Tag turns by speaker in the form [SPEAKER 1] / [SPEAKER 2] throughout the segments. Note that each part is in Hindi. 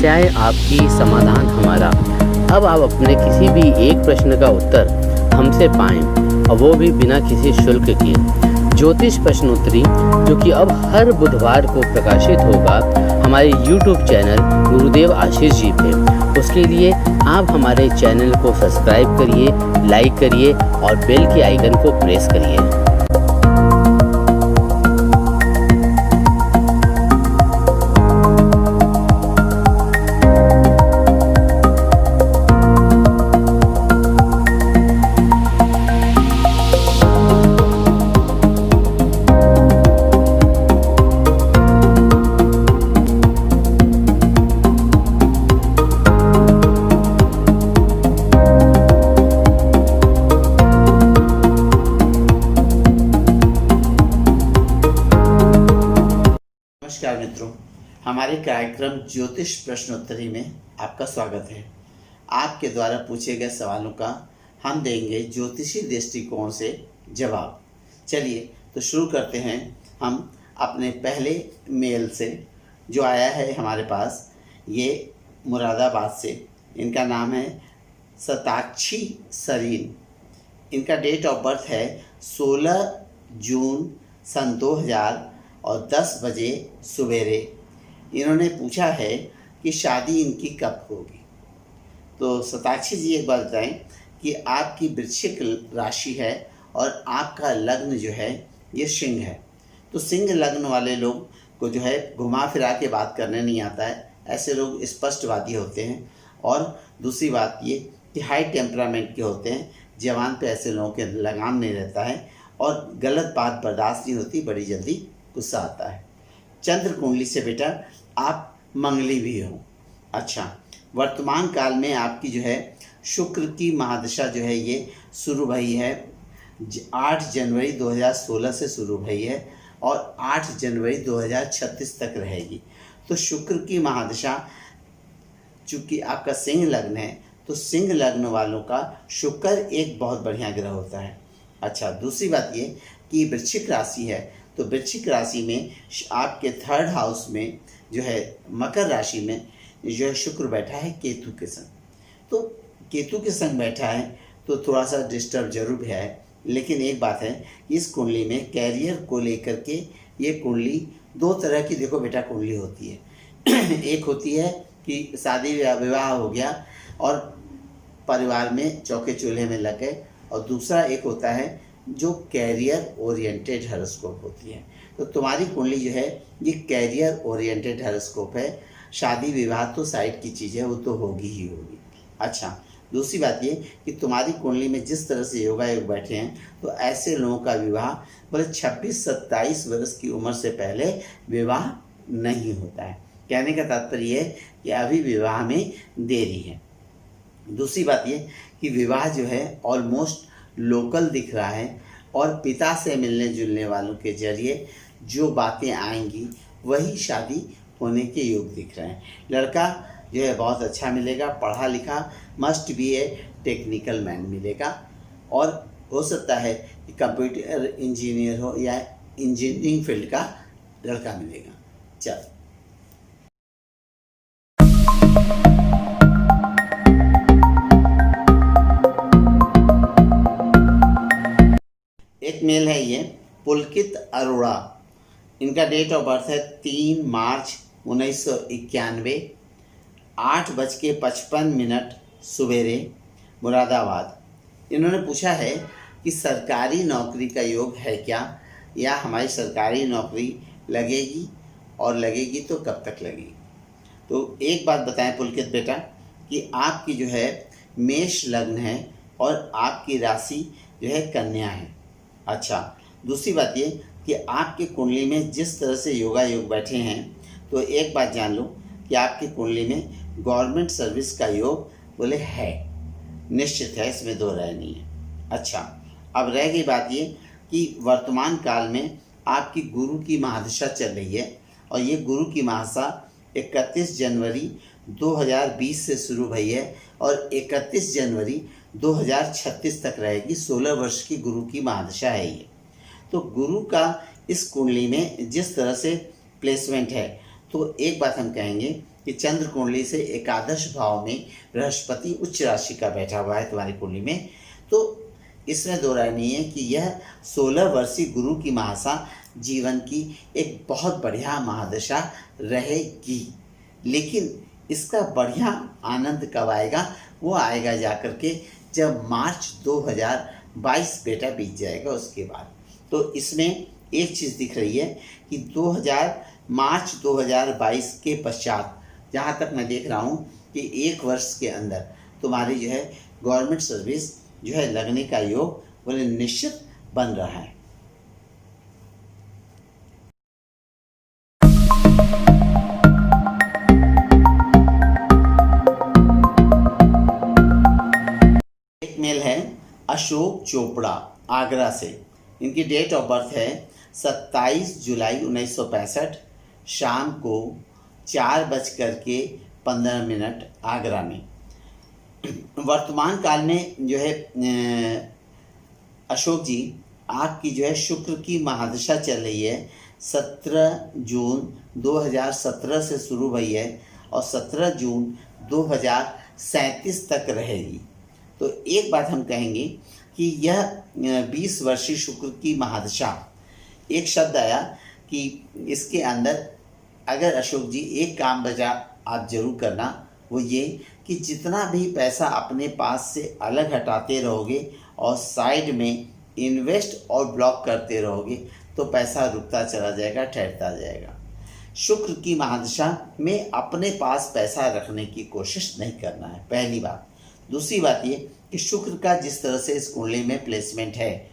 [SPEAKER 1] समस्याएं आपकी, समाधान हमारा। अब आप अपने किसी भी एक प्रश्न का उत्तर हमसे पाएं, और वो भी बिना किसी शुल्क के। ज्योतिष प्रश्नोत्तरी, जो कि अब हर बुधवार को प्रकाशित होगा हमारे YouTube चैनल गुरुदेव आशीष जी पे। उसके लिए आप हमारे चैनल को सब्सक्राइब करिए, लाइक करिए और बेल के आइकन को प्रेस करिए।
[SPEAKER 2] नमस्कार मित्रों, हमारे कार्यक्रम ज्योतिष प्रश्नोत्तरी में आपका स्वागत है। आपके द्वारा पूछे गए सवालों का हम देंगे ज्योतिषी दृष्टिकोण से जवाब। चलिए तो शुरू करते हैं हम अपने पहले मेल से, जो आया है हमारे पास। ये मुरादाबाद से, इनका नाम है सताक्षी सरीन। इनका डेट ऑफ बर्थ है 16 जून सन 2000 और 10 बजे सवेरे। इन्होंने पूछा है कि शादी इनकी कब होगी। तो सताक्षी जी एक बात बताएं कि आपकी वृश्चिक राशि है और आपका लग्न जो है ये सिंह है। तो सिंह लग्न वाले लोग को जो है घुमा फिरा के बात करने नहीं आता है। ऐसे लोग स्पष्टवादी होते हैं। और दूसरी बात ये कि हाई टेम्परामेंट के होते हैं। जवान पे ऐसे लोगों के लगाम नहीं रहता है और गलत बात बर्दाश्त नहीं होती, बड़ी जल्दी गुस्सा आता है। चंद्र कुंडली से बेटा आप मंगली भी हो। अच्छा, वर्तमान काल में आपकी जो है शुक्र की महादशा जो है ये शुरू भई है। 8 जनवरी 2016 से शुरू भई है और 8 जनवरी 2036 तक रहेगी। तो शुक्र की महादशा, चूँकि आपका सिंह लग्न है तो सिंह लग्न वालों का शुक्र एक बहुत बढ़िया ग्रह होता है। अच्छा, दूसरी बात ये कि वृश्चिक राशि है, तो वृश्चिक राशि में आपके 3rd हाउस में जो है मकर राशि में जो है शुक्र बैठा है केतु के संग। तो केतु के संग बैठा है तो थोड़ा सा डिस्टर्ब जरूर है। लेकिन एक बात है, इस कुंडली में कैरियर को लेकर के ये कुंडली दो तरह की, देखो बेटा, कुंडली होती है। एक होती है कि शादी विवाह हो गया और परिवार में चौके चूल्हे में लग गए, और दूसरा एक होता है जो कैरियर ओरिएंटेड हॉरोस्कोप होती है। तो तुम्हारी कुंडली जो है ये कैरियर ओरिएंटेड हॉरोस्कोप है। शादी विवाह तो साइड की चीज़ है, वो तो होगी ही होगी। अच्छा, दूसरी बात ये कि तुम्हारी कुंडली में जिस तरह से योगा योग बैठे हैं तो ऐसे लोगों का विवाह बोले 26-27 वर्ष की उम्र से पहले विवाह नहीं होता है। कहने का तात्पर्य है कि अभी विवाह में देरी है। दूसरी बात ये कि विवाह जो है ऑलमोस्ट लोकल दिख रहा है और पिता से मिलने जुलने वालों के जरिए जो बातें आएंगी वही शादी होने के योग दिख रहे हैं। लड़का जो है बहुत अच्छा मिलेगा, पढ़ा लिखा, must be A technical man मिलेगा, और हो सकता है कि कंप्यूटर इंजीनियर हो या इंजीनियरिंग फील्ड का लड़का मिलेगा। चल, एक मेल है ये पुलकित अरोड़ा। इनका डेट ऑफ बर्थ है 3 मार्च 1991, 8:55 सवेरे, मुरादाबाद। इन्होंने पूछा है कि सरकारी नौकरी का योग है क्या, या हमारी सरकारी नौकरी लगेगी, और लगेगी तो कब तक लगेगी। तो एक बात बताएं पुलकित बेटा कि आपकी जो है मेष लग्न है और आपकी राशि जो है कन्या है। अच्छा, दूसरी बात ये कि आपकी कुंडली में जिस तरह से योगा योग बैठे हैं, तो एक बात जान लो कि आपकी कुंडली में गवर्नमेंट सर्विस का योग बोले है, निश्चित है, इसमें दो राय नहीं है। अच्छा, अब रह गई बात ये कि वर्तमान काल में आपकी गुरु की महादशा चल रही है, और ये गुरु की महादशा 31 जनवरी 2020 से शुरू हुई है और 31 जनवरी 2036 तक रहेगी। 16 वर्ष की गुरु की महादशा है ये। तो गुरु का इस कुंडली में जिस तरह से प्लेसमेंट है, तो एक बात हम कहेंगे कि चंद्र कुंडली से एकादश भाव में बृहस्पति उच्च राशि का बैठा हुआ है तुम्हारी कुंडली में, तो इसमें दो राय नहीं है कि यह 16 वर्षीय गुरु की महादशा जीवन की एक बहुत बढ़िया महादशा रहेगी। लेकिन इसका बढ़िया आनंद कब आएगा? वो आएगा जाकर के जब मार्च 2022 बेटा बीत जाएगा उसके बाद। तो इसमें एक चीज़ दिख रही है कि मार्च 2022 के पश्चात जहाँ तक मैं देख रहा हूँ कि एक वर्ष के अंदर तुम्हारी जो है गवर्नमेंट सर्विस जो है लगने का योग बोले निश्चित बन रहा है। एक मेल है अशोक चोपड़ा आगरा से। इनकी डेट ऑफ बर्थ है 27 जुलाई 1965 शाम को 4:15 आगरा में। वर्तमान काल में जो है अशोक जी आपकी जो है शुक्र की महादशा चल रही है। 17 जून 2017 से शुरू हुई है और 17 जून 2037 तक रहेगी। तो एक बात हम कहेंगे कि यह 20 वर्षीय शुक्र की महादशा, एक शब्द आया कि इसके अंदर अगर अशोक जी एक काम बचा आप जरूर करना, वो ये कि जितना भी पैसा अपने पास से अलग हटाते रहोगे और साइड में इन्वेस्ट और ब्लॉक करते रहोगे तो पैसा रुकता चला जाएगा, ठहरता जाएगा। शुक्र की महादशा में अपने पास पैसा रखने की कोशिश नहीं करना है, पहली बात। दूसरी बात ये कि शुक्र का जिस तरह से इस कुंडली में प्लेसमेंट है,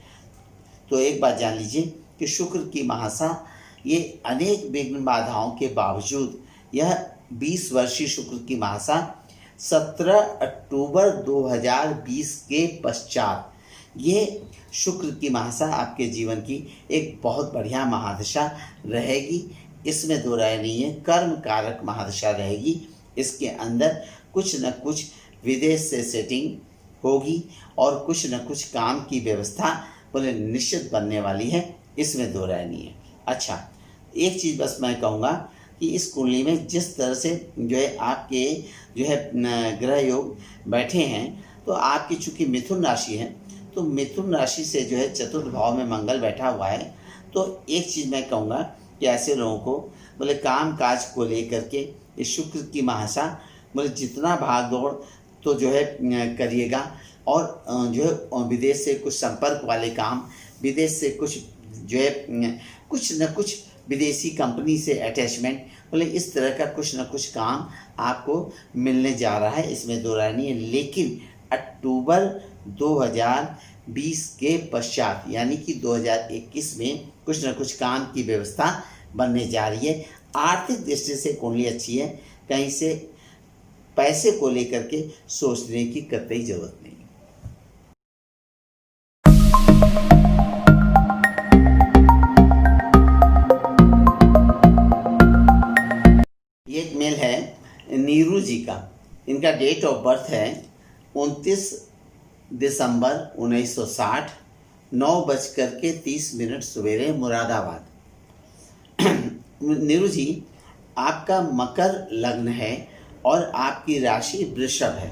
[SPEAKER 2] तो एक बात जान लीजिए कि शुक्र की महादशा ये अनेक विघ्न बाधाओं के बावजूद यह 20 वर्षीय शुक्र की महादशा 17 अक्टूबर 2020 के पश्चात ये शुक्र की महादशा आपके जीवन की एक बहुत बढ़िया महादशा रहेगी। इसमें दो राय नहीं है, कर्म कारक महादशा रहेगी। इसके अंदर कुछ न कुछ विदेश से सेटिंग होगी और कुछ न कुछ काम की व्यवस्था बोले निश्चित बनने वाली है, इसमें दो राय नहीं है। अच्छा, एक चीज़ बस मैं कहूँगा कि इस कुंडली में जिस तरह से जो है आपके जो है ग्रह योग बैठे हैं, तो आपकी चूँकि मिथुन राशि है, तो मिथुन राशि से जो है चतुर्थ भाव में मंगल बैठा हुआ है। तो एक चीज़ मैं कहूँगा कि ऐसे लोगों को बोले काम काज को लेकर के इस शुक्र की महादशा बोले जितना भाग दौड़ तो जो है करिएगा, और जो है विदेश से कुछ संपर्क वाले काम, विदेश से कुछ जो है कुछ न कुछ विदेशी कंपनी से अटैचमेंट, बोले इस तरह का कुछ न कुछ काम आपको मिलने जा रहा है, इसमें दो राय नहीं है। लेकिन अक्टूबर 2020 के पश्चात यानी कि 2021 में कुछ न कुछ काम की व्यवस्था बनने जा रही है। आर्थिक दृष्टि से कुंडली अच्छी है, कहीं से पैसे को लेकर के सोचने की कतई जरूरत नहीं। एक मेल है नीरू जी का। इनका डेट ऑफ बर्थ है 29 दिसंबर 1960 9:30 सवेरे मुरादाबाद। नीरू जी आपका मकर लग्न है और आपकी राशि वृषभ है।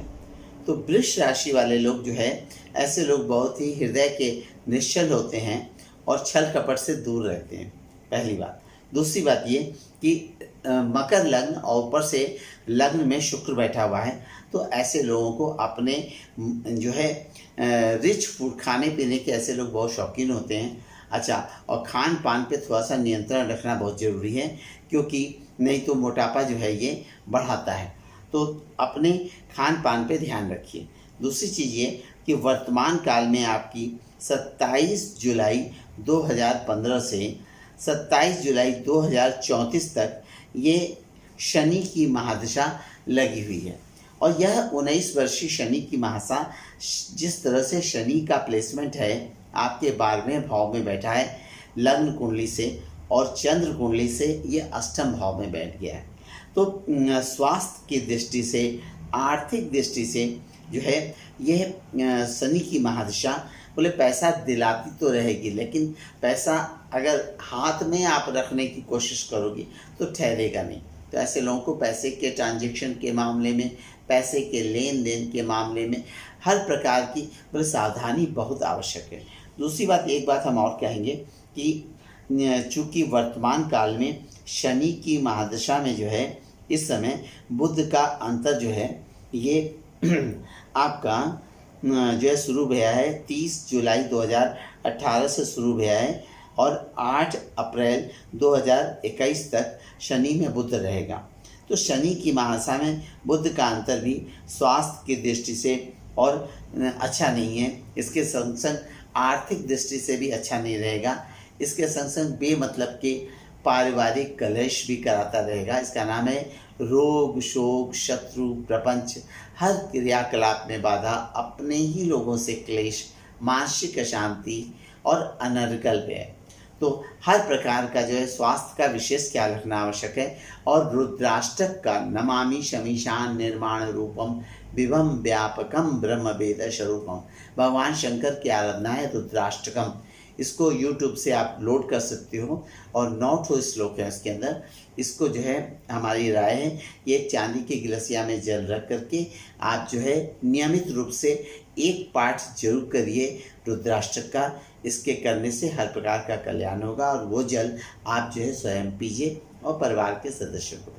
[SPEAKER 2] तो वृष राशि वाले लोग जो है ऐसे लोग बहुत ही हृदय के निश्चल होते हैं और छल कपट से दूर रहते हैं, पहली बात। दूसरी बात ये कि मकर लग्न और ऊपर से लग्न में शुक्र बैठा हुआ है, तो ऐसे लोगों को अपने जो है रिच फूड खाने पीने के ऐसे लोग बहुत शौकीन होते हैं। अच्छा, और खान पान पे थोड़ा सा नियंत्रण रखना बहुत ज़रूरी है, क्योंकि नहीं तो मोटापा जो है ये बढ़ाता है। तो अपने खान पान पे ध्यान रखिए। दूसरी चीज़ ये कि वर्तमान काल में आपकी 27 जुलाई 2015 से 27 जुलाई 2034 तक ये शनि की महादशा लगी हुई है। और यह 19 वर्षीय शनि की महादशा जिस तरह से शनि का प्लेसमेंट है आपके 12वें भाव में बैठा है लग्न कुंडली से, और चंद्र कुंडली से ये अष्टम भाव में बैठ गया है। तो स्वास्थ्य की दृष्टि से, आर्थिक दृष्टि से जो है यह शनि की महादशा बोले पैसा दिलाती तो रहेगी, लेकिन पैसा अगर हाथ में आप रखने की कोशिश करोगे तो ठहरेगा नहीं। तो ऐसे लोगों को पैसे के ट्रांजैक्शन के मामले में, पैसे के लेन देन के मामले में हर प्रकार की सावधानी बहुत आवश्यक है। दूसरी बात, एक बात हम और कहेंगे कि चूँकि वर्तमान काल में शनि की महादशा में जो है इस समय बुध का अंतर जो है ये आपका जो है शुरू भया है 30 जुलाई 2018 से शुरू भया है और 8 अप्रैल 2021 तक शनि में बुध रहेगा। तो शनि की महादशा में बुध का अंतर भी स्वास्थ्य की दृष्टि से और अच्छा नहीं है। इसके संग संग आर्थिक दृष्टि से भी अच्छा नहीं रहेगा। इसके संग संग बेमतलब के पारिवारिक कलेश भी कराता रहेगा। इसका नाम है रोग, शोक, शत्रु, प्रपंच, हर क्रियाकलाप में बाधा, अपने ही लोगों से क्लेश, मानसिक अशांति और अनर्गल व्यय। तो हर प्रकार का जो है स्वास्थ्य का विशेष ख्याल रखना आवश्यक है। और रुद्राष्टक का नमामि शमीशान निर्माण रूपम विभम व्यापकम ब्रह्म वेद स्वरूपम, भगवान शंकर की आराधना है रुद्राष्टकम। इसको YouTube से आप लोड कर सकते हो और 9 श्लोक है इसके अंदर। इसको जो है हमारी राय है ये एक चांदी के गिलसिया में जल रख करके आप जो है नियमित रूप से एक पाठ जरूर करिए रुद्राष्टक का। इसके करने से हर प्रकार का कल्याण होगा और वो जल आप जो है स्वयं पीजिए और परिवार के सदस्यों को